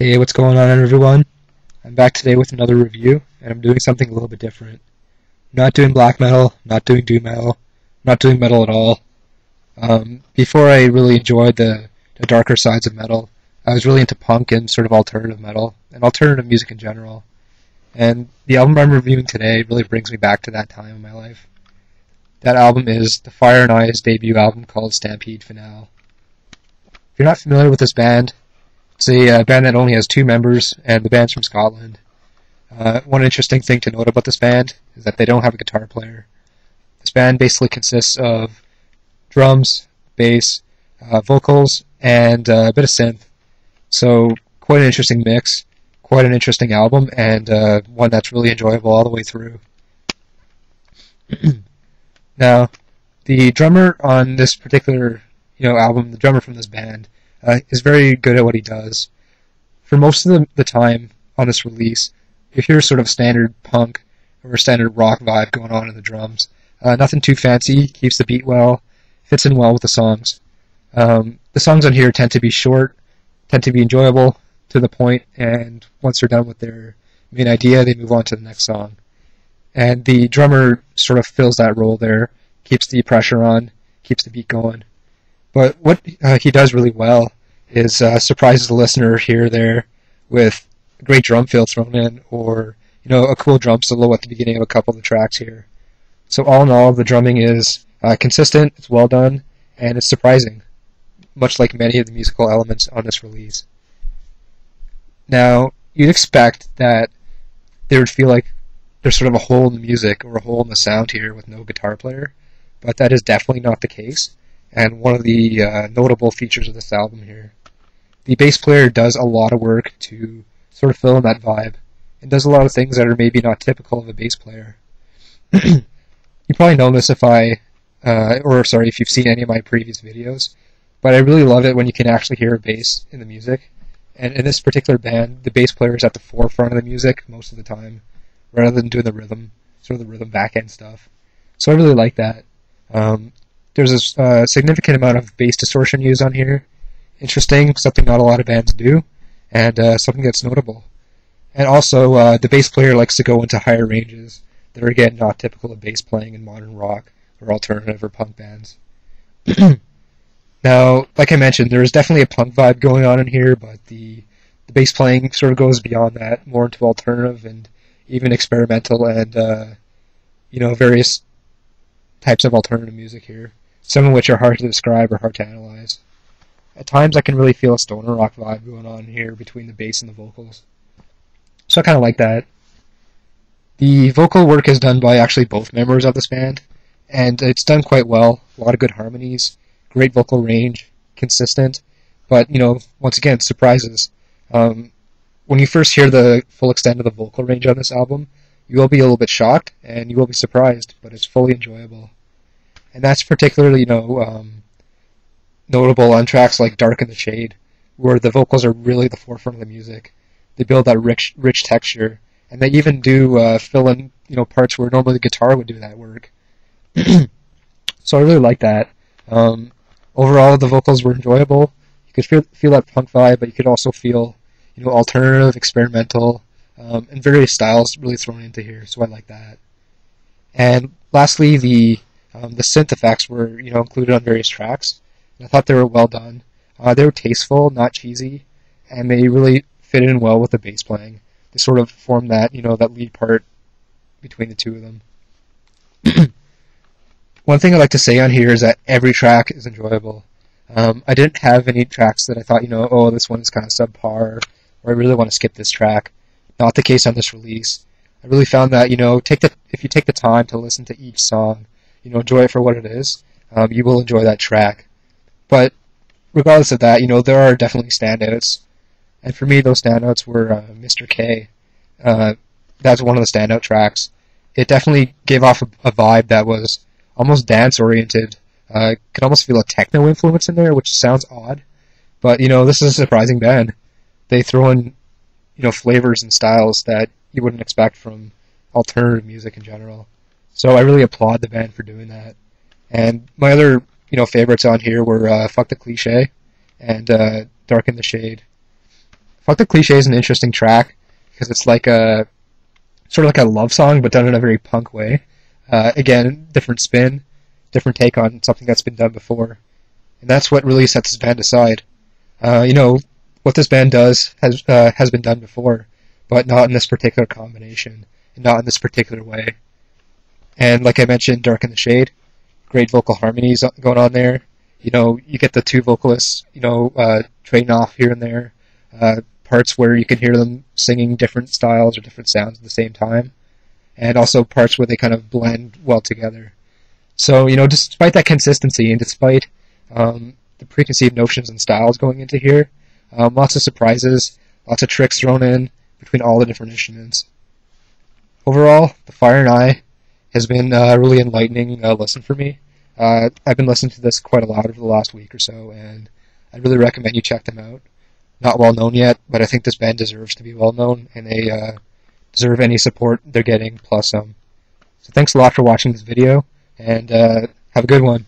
Hey, what's going on, everyone? I'm back today with another review, and I'm doing something a little bit different. Not doing black metal, not doing doom metal, not doing metal at all. Before I really enjoyed the darker sides of metal, I was really into punk and sort of alternative metal, and alternative music in general. And the album I'm reviewing today really brings me back to that time in my life. That album is the Fire and Ice debut album called Stampede Finale. If you're not familiar with this band, it's a band that only has two members, and the band's from Scotland. One interesting thing to note about this band is that they don't have a guitar player. This band basically consists of drums, bass, vocals, and a bit of synth. So quite an interesting mix, quite an interesting album, and one that's really enjoyable all the way through. Now, the drummer on this particular album, the drummer from this band, is very good at what he does. For most of the time on this release, you hear sort of standard punk or standard rock vibe going on in the drums. Nothing too fancy, keeps the beat well, fits in well with the songs. The songs on here tend to be short, tend to be enjoyable, to the point, and once they're done with their main idea, they move on to the next song. And the drummer sort of fills that role there, keeps the pressure on, keeps the beat going. But what he does really well is surprises the listener here or there with a great drum fill thrown in, or a cool drum solo at the beginning of a couple of the tracks here. So all in all, the drumming is consistent, it's well done, and it's surprising, much like many of the musical elements on this release. Now, you'd expect that there would feel like there's sort of a hole in the music or a hole in the sound here with no guitar player, but that is definitely not the case, and one of the notable features of this album here. The bass player does a lot of work to sort of fill in that vibe, and does a lot of things that are maybe not typical of a bass player. You probably know this if you've seen any of my previous videos, but I really love it when you can actually hear a bass in the music. And in this particular band, the bass player is at the forefront of the music most of the time, rather than doing the rhythm, sort of the rhythm back-end stuff. So I really like that. There's a significant amount of bass distortion used on here. Interesting, something not a lot of bands do, and something that's notable. And also, the bass player likes to go into higher ranges that are, again, not typical of bass playing in modern rock or alternative or punk bands. Now, like I mentioned, there is definitely a punk vibe going on in here, but the bass playing sort of goes beyond that, more into alternative and even experimental and, various types of alternative music here, some of which are hard to describe or hard to analyze. At times I can really feel a stoner rock vibe going on here between the bass and the vocals. So I kind of like that. The vocal work is done by actually both members of this band, and it's done quite well. A lot of good harmonies, great vocal range, consistent, but, once again, surprises. When you first hear the full extent of the vocal range on this album, you will be a little bit shocked, and you will be surprised, but it's fully enjoyable. And that's particularly, notable on tracks like Dark in the Shade, where the vocals are really the forefront of the music. They build that rich texture, and they even do fill in, parts where normally the guitar would do that work. So I really like that. Overall, the vocals were enjoyable. You could feel that punk vibe, but you could also feel, alternative, experimental, and various styles really thrown into here. So I like that. And lastly, the synth effects were, included on various tracks. I thought they were well done. They were tasteful, not cheesy, and they really fit in well with the bass playing. They sort of form that, that lead part between the two of them. One thing I like to say on here is that every track is enjoyable. I didn't have any tracks that I thought, this one is kind of subpar, or I really want to skip this track. Not the case on this release. I really found that, if you take the time to listen to each song, enjoy it for what it is, you will enjoy that track. But regardless of that, there are definitely standouts. And for me, those standouts were Mr. K. That's one of the standout tracks. It definitely gave off a vibe that was almost dance-oriented. Could almost feel a techno influence in there, which sounds odd. But, this is a surprising band. They throw in, flavors and styles that you wouldn't expect from alternative music in general. So I really applaud the band for doing that. And my other, favorites on here were Fuck the Cliche and Dark in the Shade. Fuck the Cliche is an interesting track because it's like a sort of like a love song, but done in a very punk way. Again, different spin, different take on something that's been done before, and that's what really sets this band aside. What this band does has been done before, but not in this particular combination, and not in this particular way. And like I mentioned, Dark in the Shade, great vocal harmonies going on there. You get the two vocalists, trading off here and there. Parts where you can hear them singing different styles or different sounds at the same time, and also parts where they kind of blend well together. So, despite that consistency and despite the preconceived notions and styles going into here, lots of surprises, lots of tricks thrown in between all the different instruments. Overall, The Fire and I has been a really enlightening listen for me. I've been listening to this quite a lot over the last week or so, and I really recommend you check them out. Not well known yet, but I think this band deserves to be well known, and they deserve any support they're getting, plus some. So thanks a lot for watching this video, and have a good one.